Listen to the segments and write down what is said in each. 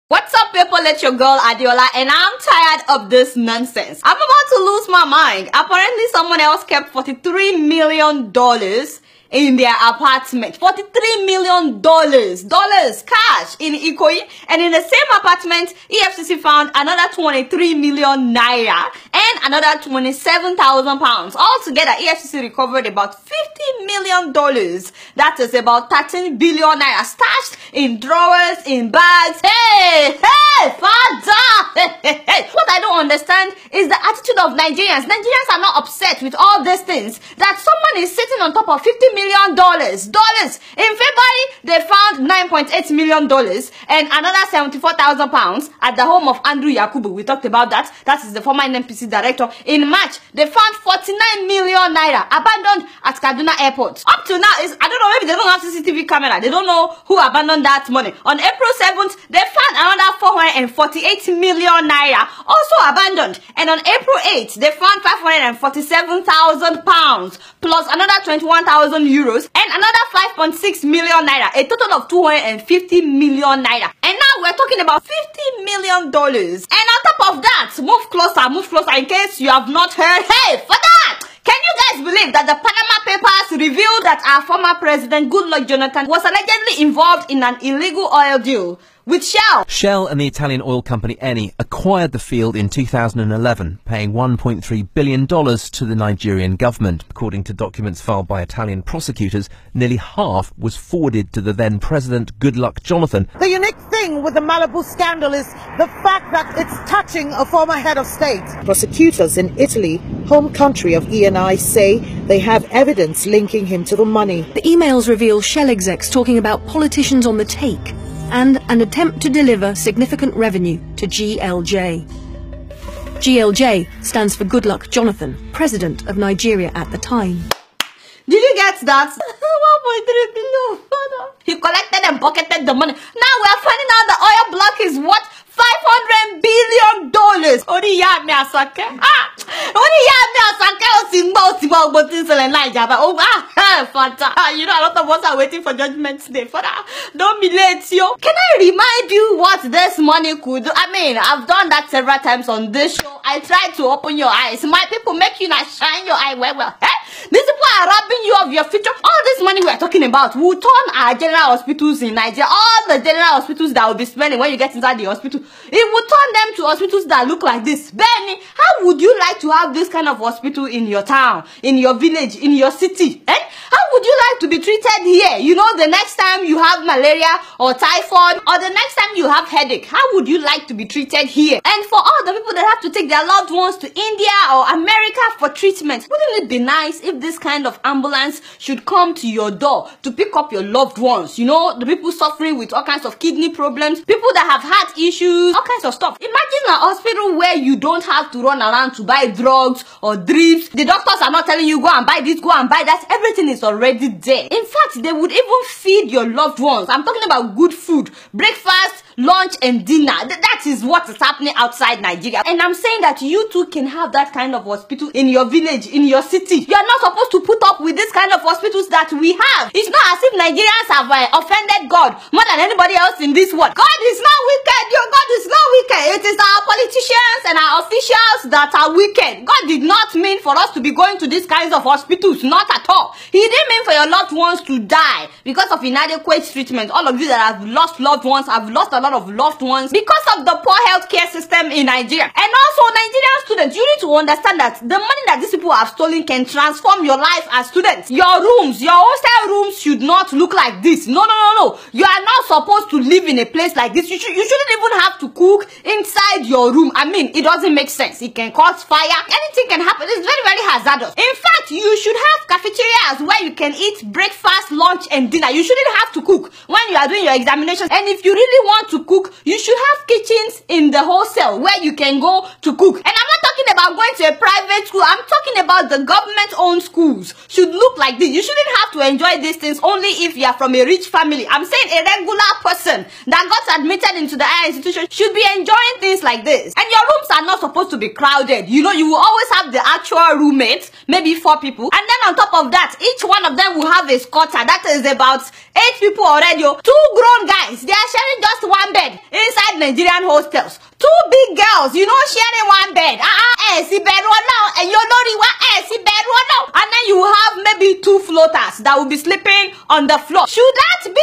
What's up, people? It's your girl Adeola, and I'm tired of this nonsense. I'm about to lose my mind. Apparently, someone else kept $43 million in their apartment. $43 million cash in Ikoyi, and in the same apartment, EFCC found another 23 million naira and another 27,000 pounds. Altogether, EFCC recovered about $50 million. That is about 13 billion naira stashed in drawers, in bags. Hey, father! Hey. What I don't understand is the attitude of Nigerians. Nigerians are not upset with all these things. That someone is sitting on top of $50 million. In February, they found $9.8 million and another 74,000 pounds at the home of Andrew Yakubu. We talked about that. That is the former NNPC director. In March, they found 49 million naira abandoned at Kaduna Airport. Up to now, I don't know, maybe they don't have CCTV camera. They don't know who abandoned that money. On April 7th, they found another 448 million naira also abandoned. And on April 8th, they found 547,000 pounds plus another 21,000 euros and another 5.6 million naira, a total of 250 million naira. And now we're talking about $50 million. And on top of that, move closer in case you have not heard. Hey, for that! Can you guys believe that the Panama Papers revealed that our former president, Goodluck Jonathan, was allegedly involved in an illegal oil deal with Shell? Shell and the Italian oil company Eni acquired the field in 2011, paying $1.3 billion to the Nigerian government. According to documents filed by Italian prosecutors, nearly half was forwarded to the then president, Goodluck Jonathan. The unique thing with the Malibu scandal is the fact that it's touching a former head of state. Prosecutors in Italy, home country of Eni, say they have evidence linking him to the money. The emails reveal Shell execs talking about politicians on the take and an attempt to deliver significant revenue to GLJ. GLJ stands for Goodluck Jonathan, president of Nigeria at the time. Did you get that? 1.3 billion. He collected and pocketed the money. Now we are finding out the oil block is what? $500 billion. Only ya me asake. Only ya me asake. You know, a lot of us are waiting for Judgment Day. Father, don't be late, yo. Can I remind you what this money could do? I mean, I've done that several times on this show. I tried to open your eyes. My people make you not shine your eye well. These people are robbing you of your future. All this money we are talking about will turn our general hospitals in Nigeria, all the general hospitals that will be spending when you get inside the hospital, it will turn them to hospitals that look like this. Benny, how would you like to have this kind of hospital in your town, in your village, in your city? How would you like to be treated here? You know, the next time you have malaria or typhoid, or the next time you have headache, how would you like to be treated here? And for all the people that have to take their loved ones to India or America for treatment, wouldn't it be nice if this kind of ambulance should come to your door to pick up your loved ones? You know, the people suffering with all kinds of kidney problems, people that have heart issues, all kinds of stuff. Imagine a hospital where you don't have to run around to buy drugs or drips. The doctors are not telling you, go and buy this, go and buy that. Everything is already there. In fact, they would even feed your loved ones. I'm talking about good food, breakfast, lunch and dinner. That is what is happening outside Nigeria. And I'm saying that you too can have that kind of hospital in your village, in your city. You are not supposed to put up with this kind of hospitals that we have. It's not as if Nigerians have offended God more than anybody else in this world. God is not wicked. Your God is not wicked. It is our politicians and our officials that are wicked. God did not mean for us to be going to these kinds of hospitals. Not at all. He didn't mean for your loved ones to die because of inadequate treatment. All of you that have lost loved ones have lost a lot of loved ones because of the poor healthcare system in Nigeria. And also, Nigerian students, you need to understand that the money that these people have stolen can transform your life as students. Your rooms, your hostel rooms should not look like this. No. You are not supposed to live in a place like this. You shouldn't even have to cook inside your room. I mean, it doesn't make sense. It can cause fire. Anything can happen. It's very, very hazardous. In fact, you should have cafeterias where you can eat breakfast, lunch, and dinner. You shouldn't have to cook when you are doing your examinations. And if you really want to cook, you should have kitchens in the hostel where you can go to cook. And I'm not talking about going to a private school. I'm talking about the government-owned schools should look like this. You shouldn't have to enjoy these things only if you are from a rich family. I'm saying a regular person that got admitted into the higher institution should be enjoying things like this. And your rooms are not supposed supposed to be crowded. You know, you will always have the actual roommates, maybe 4 people. And then on top of that, each one of them will have a squatter. That is about 8 people already. 2 grown guys, they are sharing just 1 bed inside Nigerian hostels. 2 big girls, you know, sharing 1 bed. And then you will have maybe 2 floaters that will be sleeping on the floor. Should that be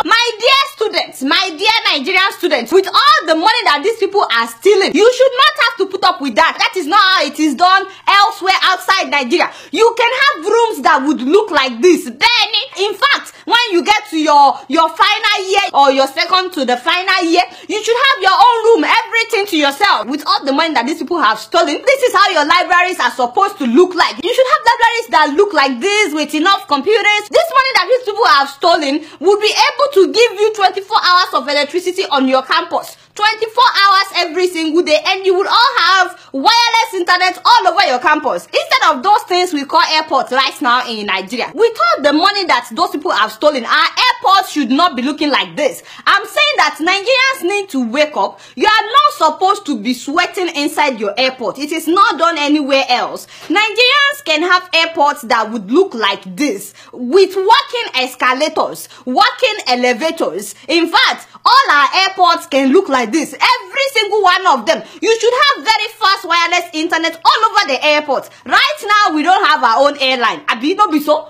my dear students, my dear Nigerian students, with all the money that these people are stealing, you should not have to put up with that. That is not how it is done elsewhere outside Nigeria. You can have rooms that would look like this. Then, in fact, when you get to your final year or your second to the final year, you should have your own room, everything to yourself. With all the money that these people have stolen, this is how your libraries are supposed to look like. You should have libraries that look like this with enough computers. This money that these people have stolen would be able to give you 24 hours of electricity on your campus. 24 hours every single day, and you would all have wireless internet all over your campus. Instead of those things we call airports right now in Nigeria. With all the money that those people have stolen, our airports should not be looking like this. I'm saying that Nigerians need to wake up. You are not supposed to be sweating inside your airport. It is not done anywhere else. Nigerians can have airports that would look like this, with working escalators, working elevators. In fact, all our airports can look like this. Every single one of them. You should have very fast wireless internet all over the airport. Right now, we don't have our own airline.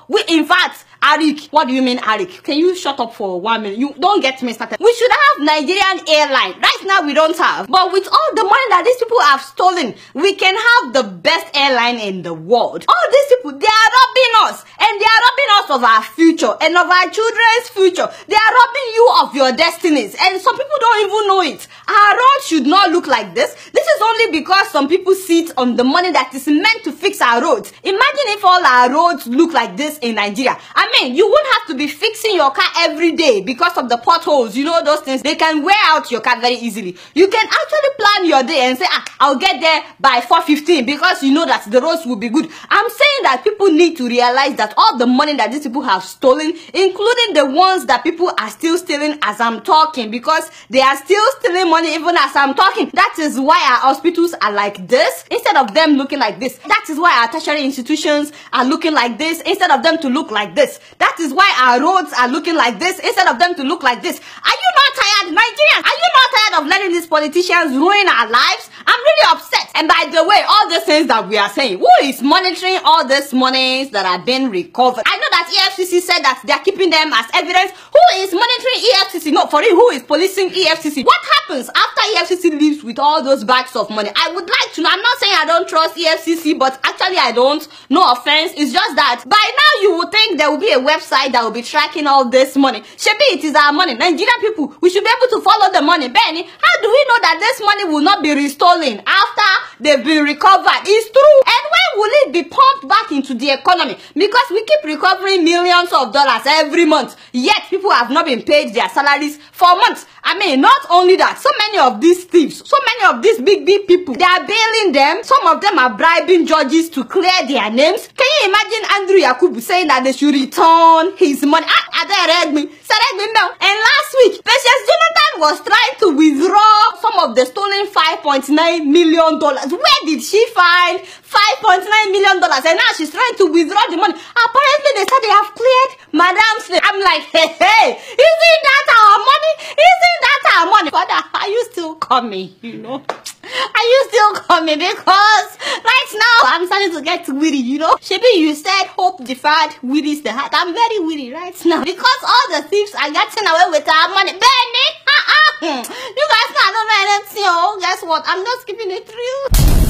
We, in fact, Arik, what do you mean, Arik? Can you shut up for 1 minute? You don't get me started. We should have Nigerian airline. Right now, we don't have. But with all the money that these people have stolen, we can have the best airline in the world. All these people, they are robbing us. And they are robbing us of our future and of our children's future. They are robbing you of your destinies. And some people don't even know it. Our roads should not look like this. This is only because some people sit on the money that is meant to fix our roads. Imagine if all our roads look like this in Nigeria. I mean, you won't have to be fixing your car every day because of the potholes. You know those things. They can wear out your car very easily. You can actually plan your day and say, I'll get there by 4:15 because you know that the roads will be good. I'm saying that people need to realize that all the money that these people have stolen, including the ones that people are still stealing as I'm talking, because they are still stealing money even as I'm talking. That is why our hospitals are like this instead of them looking like this. That is why our tertiary institutions are looking like this instead of them to look like this. That is why our roads are looking like this instead of them to look like this. Are you not tired, Nigerians? Are you not tired of letting these politicians ruin our lives? I'm really upset. And by the way, all the things that we are saying, who is monitoring all these monies that are being recovered? I know that EFCC said that they are keeping them as evidence. Who is monitoring EFCC? No, for real, who is policing EFCC? What happens after EFCC leaves with all those bags of money? I would like to know. I'm not saying I don't trust EFCC, but actually I don't. No offense. It's just that by now you would think there will be a website that will be tracking all this money. Shebi, it is our money. Nigerian people, we should be able to follow the money. Benny, how do we know that this money will not be restolen after they've been recovered? It's true. And when will it be pumped back into the economy? Because we keep recovering millions of dollars every month, yet people have not been paid their salaries for months. I mean, not only that, so many of these thieves, so many of these big people, they are bailing them. Some of them are bribing judges to clear their names. Can you imagine Andrew Yakubu saying that they should return his money? And last week, Patience Jonathan was trying to withdraw some of the stolen $5.9 million. Where did she find $5.9 million? And now she's trying to withdraw the money. Apparently, they said they have cleared Madam's name. I'm like, hey, isn't that our money? Isn't that our money? Father, are you still coming? You know? Are you still coming? Because right now, I'm starting to get weary, you know? Shebi, you said hope deferred, weary is the heart. I'm very weary right now. Because all the thieves are getting away with our money. Benny, you guys not know anything. Oh, guess what? I'm just keeping it real.